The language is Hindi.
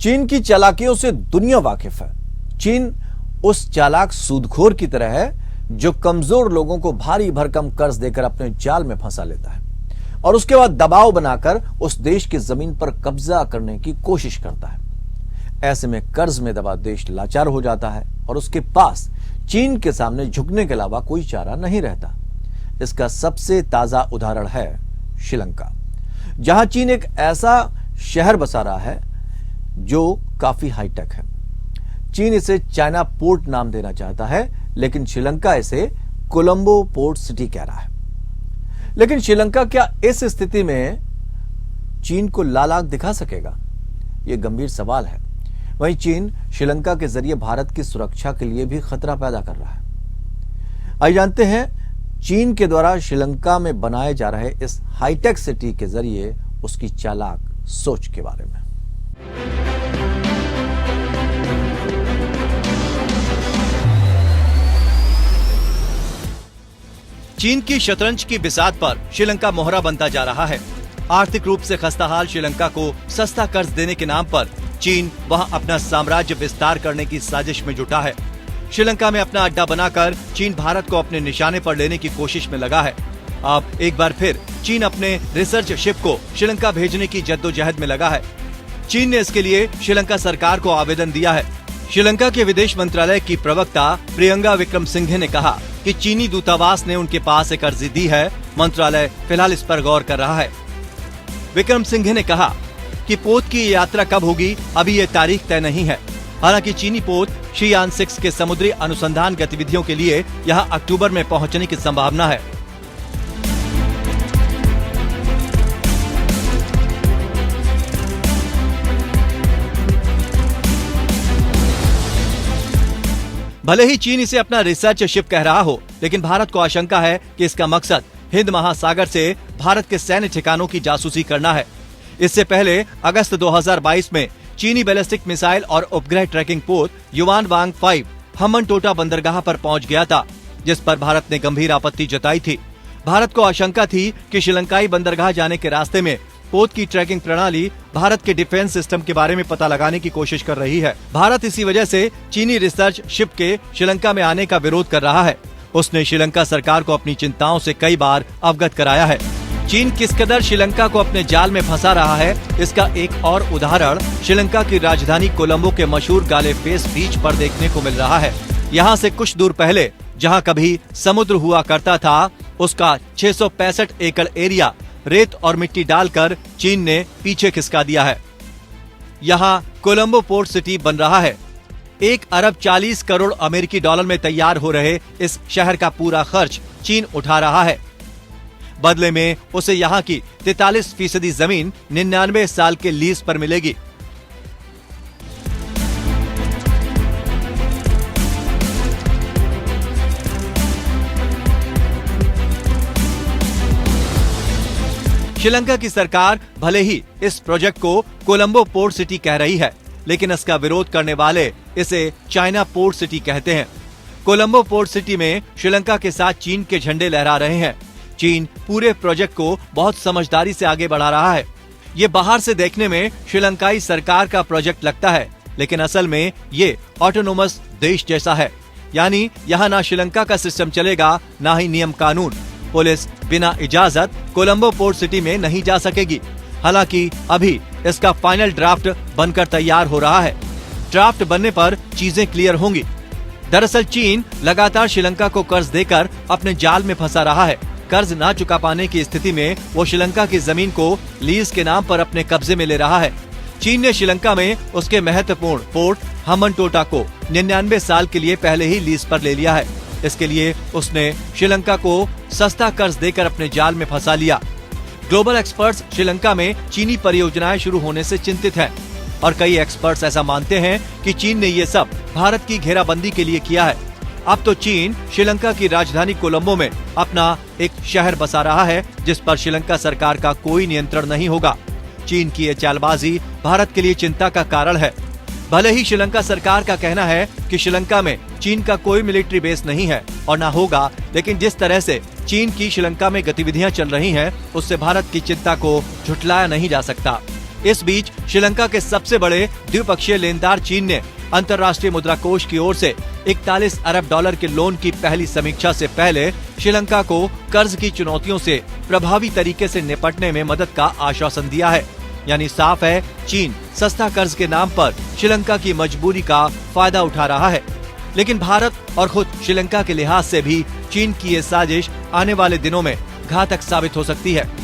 चीन की चालाकियों से दुनिया वाकिफ है। चीन उस चालाक सूदखोर की तरह है जो कमजोर लोगों को भारी भरकम कर्ज देकर अपने जाल में फंसा लेता है और उसके बाद दबाव बनाकर उस देश की जमीन पर कब्जा करने की कोशिश करता है। ऐसे में कर्ज में दबा देश लाचार हो जाता है और उसके पास चीन के सामने झुकने के अलावा कोई चारा नहीं रहता। इसका सबसे ताजा उदाहरण है श्रीलंका, जहां चीन एक ऐसा शहर बसा रहा है जो काफी हाईटेक है। चीन इसे चाइना पोर्ट नाम देना चाहता है, लेकिन श्रीलंका इसे कोलंबो पोर्ट सिटी कह रहा है। लेकिन श्रीलंका क्या इस स्थिति में चीन को लाल आंख दिखा सकेगा? यह गंभीर सवाल है। वहीं चीन श्रीलंका के जरिए भारत की सुरक्षा के लिए भी खतरा पैदा कर रहा है। आइए जानते हैं चीन के द्वारा श्रीलंका में बनाए जा रहे इस हाईटेक सिटी के जरिए उसकी चालाक सोच के बारे में। चीन की शतरंज की बिसात पर श्रीलंका मोहरा बनता जा रहा है। आर्थिक रूप से खस्ताहाल श्रीलंका को सस्ता कर्ज देने के नाम पर चीन वहां अपना साम्राज्य विस्तार करने की साजिश में जुटा है। श्रीलंका में अपना अड्डा बनाकर चीन भारत को अपने निशाने पर लेने की कोशिश में लगा है। अब एक बार फिर चीन अपने रिसर्च शिप को श्रीलंका भेजने की जद्दोजहद में लगा है। चीन ने इसके लिए श्रीलंका सरकार को आवेदन दिया है। श्रीलंका के विदेश मंत्रालय की प्रवक्ता प्रियंका विक्रमसिंघे ने कहा कि चीनी दूतावास ने उनके पास एक अर्जी दी है। मंत्रालय फिलहाल इस पर गौर कर रहा है। विक्रमसिंघे ने कहा कि पोत की यात्रा कब होगी, अभी ये तारीख तय नहीं है। हालांकि चीनी पोत शियान 6 के समुद्री अनुसंधान गतिविधियों के लिए यहां अक्टूबर में पहुंचने की संभावना है। भले ही चीन इसे अपना रिसर्च शिप कह रहा हो, लेकिन भारत को आशंका है कि इसका मकसद हिंद महासागर से भारत के सैन्य ठिकानों की जासूसी करना है। इससे पहले अगस्त 2022 में चीनी बैलिस्टिक मिसाइल और उपग्रह ट्रैकिंग पोत युवान वांग 5 हम्बनटोटा बंदरगाह पर पहुंच गया था, जिस पर भारत ने गंभीर आपत्ति जताई थी। भारत को आशंका थी कि श्रीलंकाई बंदरगाह जाने के रास्ते में पोत की ट्रैकिंग प्रणाली भारत के डिफेंस सिस्टम के बारे में पता लगाने की कोशिश कर रही है। भारत इसी वजह से चीनी रिसर्च शिप के श्रीलंका में आने का विरोध कर रहा है। उसने श्रीलंका सरकार को अपनी चिंताओं से कई बार अवगत कराया है। चीन किस कदर श्रीलंका को अपने जाल में फंसा रहा है, इसका एक और उदाहरण श्रीलंका की राजधानी कोलंबो के मशहूर गालेफेस बीच पर देखने को मिल रहा है। यहाँ से कुछ दूर पहले जहाँ कभी समुद्र हुआ करता था, उसका 665 एकड़ एरिया रेत और मिट्टी डालकर चीन ने पीछे खिसका दिया है। यहाँ कोलंबो पोर्ट सिटी बन रहा है। 1 अरब 40 करोड़ अमेरिकी डॉलर में तैयार हो रहे इस शहर का पूरा खर्च चीन उठा रहा है। बदले में उसे यहाँ की 43% जमीन 99 साल के लीज पर मिलेगी। श्रीलंका की सरकार भले ही इस प्रोजेक्ट को कोलंबो पोर्ट सिटी कह रही है, लेकिन इसका विरोध करने वाले इसे चाइना पोर्ट सिटी कहते हैं। कोलंबो पोर्ट सिटी में श्रीलंका के साथ चीन के झंडे लहरा रहे हैं। चीन पूरे प्रोजेक्ट को बहुत समझदारी से आगे बढ़ा रहा है। ये बाहर से देखने में श्रीलंकाई सरकार का प्रोजेक्ट लगता है, लेकिन असल में ये ऑटोनोमस देश जैसा है। यानी यहाँ ना श्रीलंका का सिस्टम चलेगा, ना ही नियम कानून। पुलिस बिना इजाजत कोलंबो पोर्ट सिटी में नहीं जा सकेगी। हालांकि अभी इसका फाइनल ड्राफ्ट बनकर तैयार हो रहा है। ड्राफ्ट बनने पर चीजें क्लियर होंगी। दरअसल चीन लगातार श्रीलंका को कर्ज देकर अपने जाल में फंसा रहा है। कर्ज ना चुका पाने की स्थिति में वो श्रीलंका की जमीन को लीज के नाम पर अपने कब्जे में ले रहा है। चीन ने श्रीलंका में उसके महत्वपूर्ण पोर्ट हम्बनटोटा को 99 साल के लिए पहले ही लीज पर ले लिया है। इसके लिए उसने श्रीलंका को सस्ता कर्ज देकर अपने जाल में फंसा लिया। ग्लोबल एक्सपर्ट्स श्रीलंका में चीनी परियोजनाएं शुरू होने से चिंतित हैं और कई एक्सपर्ट्स ऐसा मानते हैं कि चीन ने ये सब भारत की घेराबंदी के लिए किया है। अब तो चीन श्रीलंका की राजधानी कोलंबो में अपना एक शहर बसा रहा है, जिस पर श्रीलंका सरकार का कोई नियंत्रण नहीं होगा। चीन की ये चालबाजी भारत के लिए चिंता का कारण है। भले ही श्रीलंका सरकार का कहना है कि श्रीलंका में चीन का कोई मिलिट्री बेस नहीं है और ना होगा, लेकिन जिस तरह से चीन की श्रीलंका में गतिविधियां चल रही हैं, उससे भारत की चिंता को झुठलाया नहीं जा सकता। इस बीच श्रीलंका के सबसे बड़े द्विपक्षीय लेनदार चीन ने अंतर्राष्ट्रीय मुद्रा कोष की ओर से 41 अरब डॉलर के लोन की पहली समीक्षा से पहले श्रीलंका को कर्ज की चुनौतियों से प्रभावी तरीके से निपटने में मदद का आश्वासन दिया है। यानी साफ है, चीन सस्ता कर्ज के नाम पर श्रीलंका की मजबूरी का फायदा उठा रहा है। लेकिन भारत और खुद श्रीलंका के लिहाज से भी चीन की ये साजिश आने वाले दिनों में घातक साबित हो सकती है।